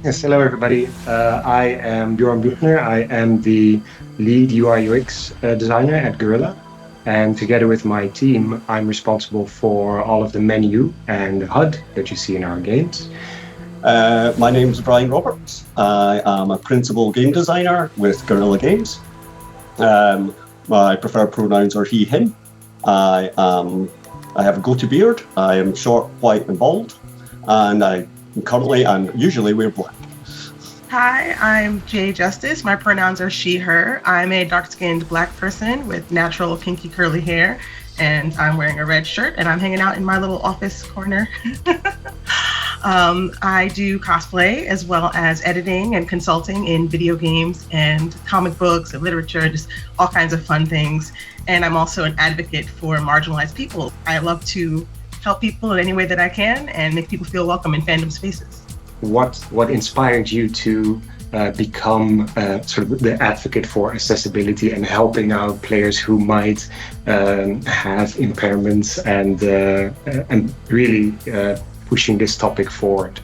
Yes, hello everybody. I am Bjorn Buchner. I am the lead UI UX designer at Guerrilla. And together with my team, I'm responsible for all of the menu and HUD that you see in our games. My name's Brian Roberts. I am a principal game designer with Guerrilla Games. My preferred pronouns are he, him. I have a goatee beard. I am short, white, and bald, and I currently and usually wear black. Hi, I'm Jay Justice. My pronouns are she, her. I'm a dark-skinned black person with natural kinky curly hair, and I'm wearing a red shirt, and I'm hanging out in my little office corner. I do cosplay as well as editing and consulting in video games and comic books and literature, just all kinds of fun things. And I'm also an advocate for marginalized people. I love to help people in any way that I can and make people feel welcome in fandom spaces. What inspired you to become sort of the advocate for accessibility and helping out players who might have impairments and really pushing this topic forward?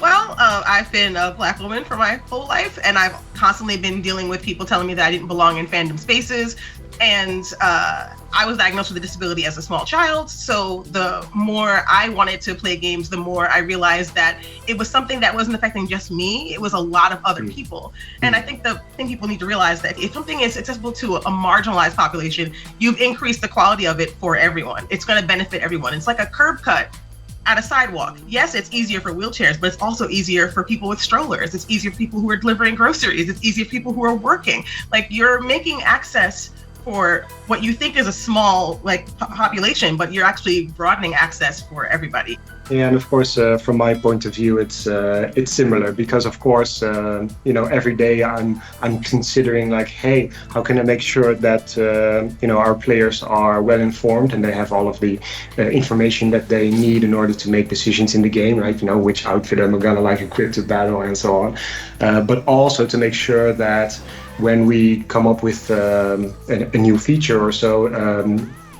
Well, I've been a Black woman for my whole life, and I've constantly been dealing with people telling me that I didn't belong in fandom spaces. And I was diagnosed with a disability as a small child. So the more I wanted to play games, the more I realized that it was something that wasn't affecting just me. It was a lot of other people. And I think the thing people need to realize that if something is accessible to a marginalized population, you've increased the quality of it for everyone. It's going to benefit everyone. It's like a curb cut at a sidewalk. Yes, it's easier for wheelchairs, but it's also easier for people with strollers. It's easier for people who are delivering groceries. It's easier for people who are working. Like, you're making access for what you think is a small population, but you're actually broadening access for everybody. Yeah, and of course, from my point of view, it's similar because, of course, every day I'm considering like, hey, how can I make sure that our players are well informed and they have all of the information that they need in order to make decisions in the game, right? Which outfit am I gonna equip to battle and so on, but also to make sure that when we come up with a new feature or so,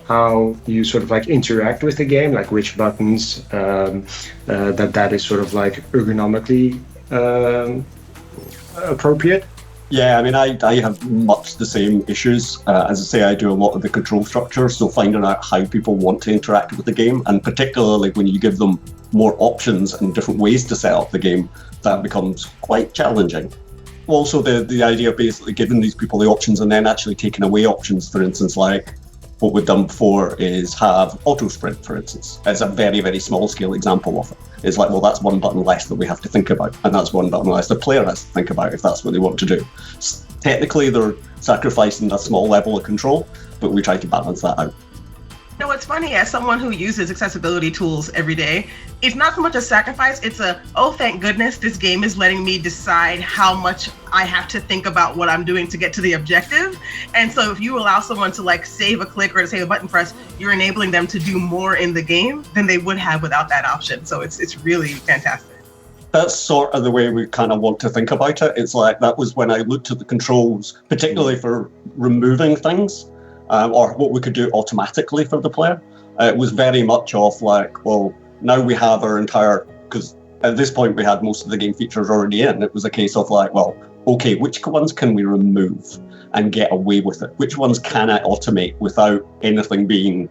how you sort of interact with the game, like which buttons, that is sort of ergonomically appropriate. Yeah, I mean, I have much the same issues. As I say, I do a lot of the control structure, so finding out how people want to interact with the game, and particularly when you give them more options and different ways to set up the game, that becomes quite challenging. Also, the idea of basically giving these people the options and then actually taking away options, for instance, like what we've done before is have auto sprint, for instance. It's a very, very small scale example of it. It's like, well, that's one button less that we have to think about, and that's one button less the player has to think about if that's what they want to do. Technically, they're sacrificing a small level of control, but we try to balance that out. It's funny, as someone who uses accessibility tools every day, it's not so much a sacrifice, it's oh, thank goodness this game is letting me decide how much I have to think about what I'm doing to get to the objective. And so if you allow someone to save a click or to save a button press, you're enabling them to do more in the game than they would have without that option. So it's really fantastic. That's sort of the way we kind of want to think about it. It's like, that was when I looked at the controls, particularly for removing things, or what we could do automatically for the player. It was very much of well, now we have our entire, because at this point we had most of the game features already in. It was a case of well, okay, which ones can we remove and get away with it? Which ones can I automate without anything being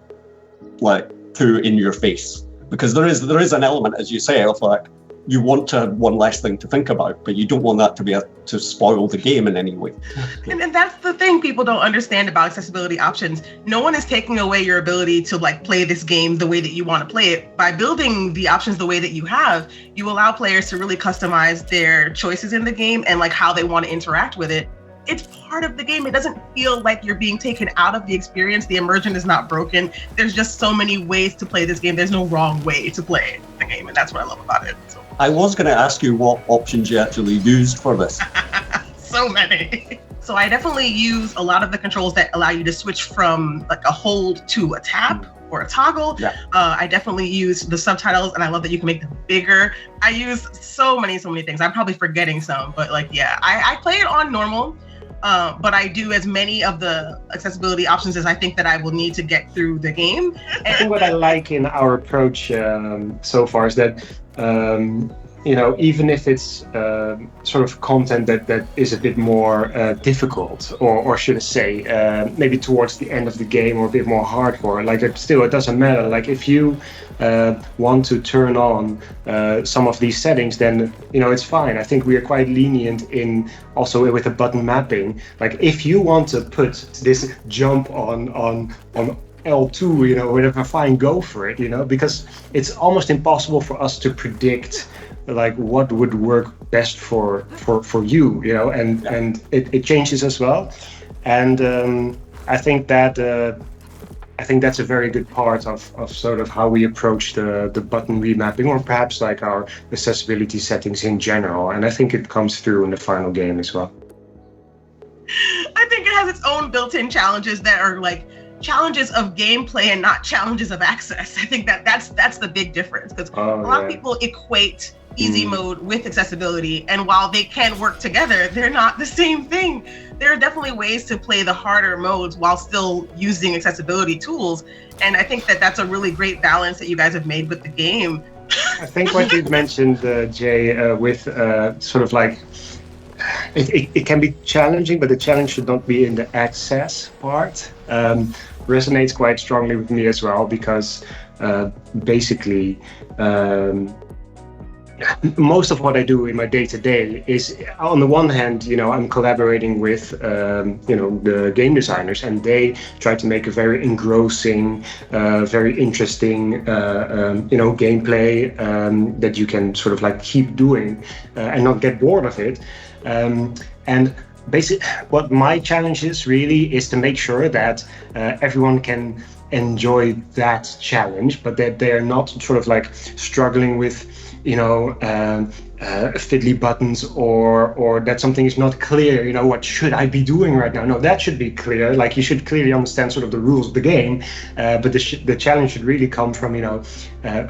too in your face? Because there is an element, as you say, of you want to have one less thing to think about, but you don't want that to be to spoil the game in any way. And that's the thing people don't understand about accessibility options. No one is taking away your ability to play this game the way that you want to play it. By building the options the way that you have, you allow players to really customize their choices in the game and how they want to interact with it. It's part of the game. It doesn't feel like you're being taken out of the experience. The immersion is not broken. There's just so many ways to play this game. There's no wrong way to play the game, and that's what I love about it. So. I was going to ask you what options you actually used for this. So many. So I definitely use a lot of the controls that allow you to switch from a hold to a tap or a toggle. Yeah. I definitely use the subtitles, and I love that you can make them bigger. I use so many things. I'm probably forgetting some, but I play it on normal. But I do as many of the accessibility options as I think that I will need to get through the game. I think what I like in our approach so far is that even if it's sort of content that is a bit more difficult, or should I say, maybe towards the end of the game or a bit more hardcore, like it doesn't matter. Like if you want to turn on some of these settings, then it's fine. I think we are quite lenient in also with the button mapping. Like if you want to put this jump on L2, whatever, fine, go for it, because it's almost impossible for us to predict like what would work best for you, and it changes as well. And I think that's a very good part of sort of how we approach the button remapping, or perhaps like our accessibility settings in general. And I think it comes through in the final game as well. I think it has its own built-in challenges that are like challenges of gameplay and not challenges of access. I think that's the big difference, because a lot of people equate easy mode with accessibility, and while they can work together, they're not the same thing. There are definitely ways to play the harder modes while still using accessibility tools, and I think that's a really great balance that you guys have made with the game. I think what you mentioned, Jay, with sort of like it can be challenging, but the challenge should not be in the access part. Resonates quite strongly with me as well, because basically most of what I do in my day-to-day is, on the one hand, I'm collaborating with the game designers, and they try to make a very engrossing, very interesting gameplay that you can sort of like keep doing and not get bored of it. And basically what my challenge is really is to make sure that everyone can enjoy that challenge, but that they're not sort of like struggling with fiddly buttons, or that something is not clear, what should I be doing right now? No, that should be clear. Like you should clearly understand sort of the rules of the game, but the challenge should really come from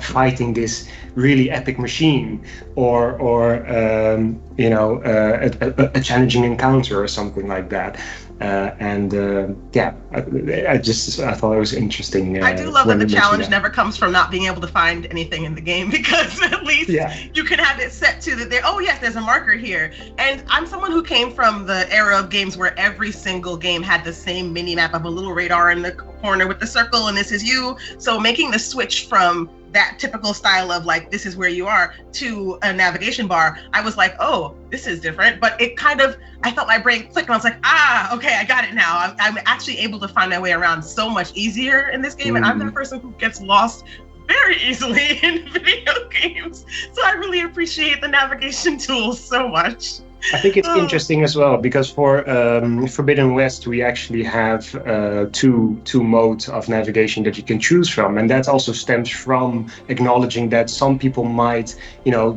fighting this really epic machine, or a challenging encounter or something like that. I thought it was interesting. I do love that the challenge never comes from not being able to find anything in the game, because at least you can have it set to that there's a marker here. And I'm someone who came from the era of games where every single game had the same mini map of a little radar in the corner with the circle and this is you. So making the switch from that typical style of like, this is where you are, to a navigation bar, I was like, oh, this is different. But it kind of, I felt my brain click and I was like, okay, I got it now. I'm actually able to find my way around so much easier in this game. And I'm that person who gets lost very easily in video games. So I really appreciate the navigation tools so much. I think it's interesting as well, because for Forbidden West we actually have two modes of navigation that you can choose from, and that also stems from acknowledging that some people might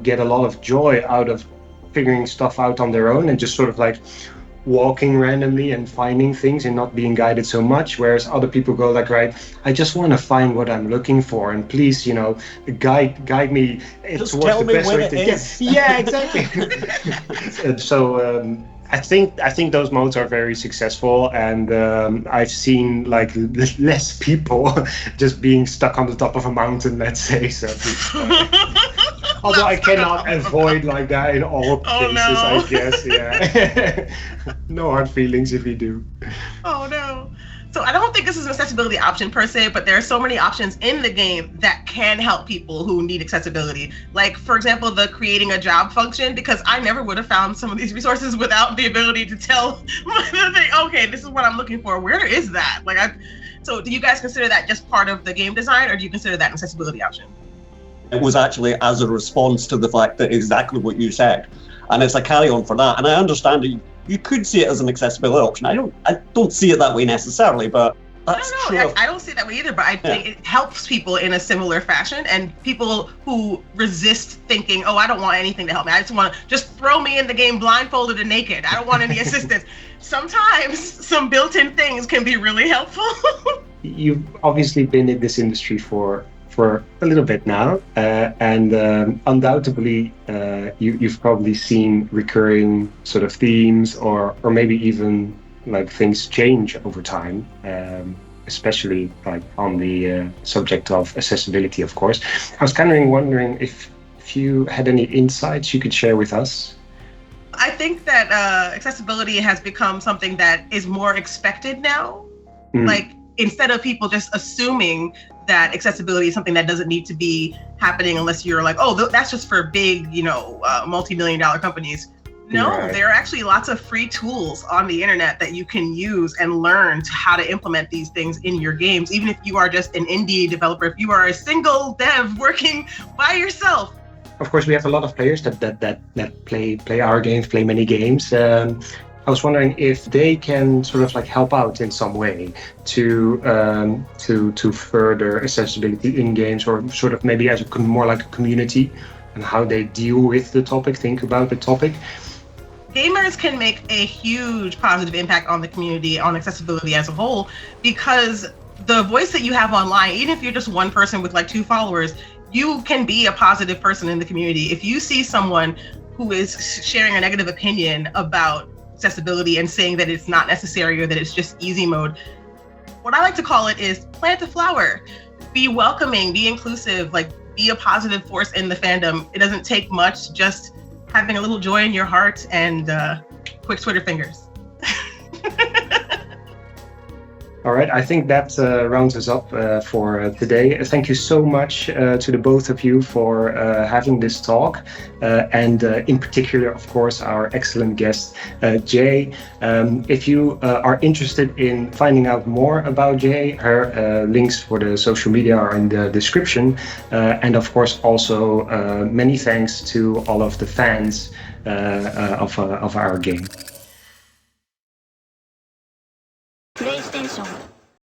get a lot of joy out of figuring stuff out on their own and just sort of like walking randomly and finding things and not being guided so much, whereas other people go like, right, I just want to find what I'm looking for, and please guide me just towards tell the me best where way it to is. get. Yeah, exactly. And so I think those modes are very successful, and I've seen like less people just being stuck on the top of a mountain, let's say. So although I cannot avoid like that in all cases, I guess. Yeah. No hard feelings if you do. Oh no. So I don't think this is an accessibility option per se, but there are so many options in the game that can help people who need accessibility. Like, for example, the creating a job function, because I never would have found some of these resources without the ability to tell the thing, okay, this is what I'm looking for. Where is that? So do you guys consider that just part of the game design, or do you consider that an accessibility option? It was actually as a response to the fact that exactly what you said. And it's a carry on for that. And I understand that you could see it as an accessibility option. I don't see it that way necessarily, but that's true. I don't see it that way either, but I think it helps people in a similar fashion, and people who resist thinking, oh, I don't want anything to help me. I just throw me in the game blindfolded and naked. I don't want any assistance. Sometimes some built-in things can be really helpful. You've obviously been in this industry for a little bit now, and undoubtedly you've probably seen recurring sort of themes, or maybe even like things change over time, especially like on the subject of accessibility, of course. I was kind of wondering if if you had any insights you could share with us. I think that accessibility has become something that is more expected now. Like, instead of people just assuming that accessibility is something that doesn't need to be happening unless you're like, oh, that's just for big, multi-million-dollar companies. No, Right. there are actually lots of free tools on the internet that you can use and learn how to implement these things in your games. Even if you are just an indie developer, if you are a single dev working by yourself. Of course, we have a lot of players that play our games, play many games. I was wondering if they can sort of like help out in some way to further accessibility in games, or sort of maybe as more like a community, and how they deal with the topic, think about the topic. Gamers can make a huge positive impact on the community, on accessibility as a whole, because the voice that you have online, even if you're just one person with like 2 followers, you can be a positive person in the community. If you see someone who is sharing a negative opinion about accessibility and saying that it's not necessary or that it's just easy mode, what I like to call it is plant a flower. Be welcoming, be inclusive, like be a positive force in the fandom. It doesn't take much, just having a little joy in your heart and quick Twitter fingers. All right, I think that rounds us up for today. Thank you so much to the both of you for having this talk, and in particular, of course, our excellent guest, Jay. If you are interested in finding out more about Jay, her links for the social media are in the description. And of course, also many thanks to all of the fans of our game. PlayStation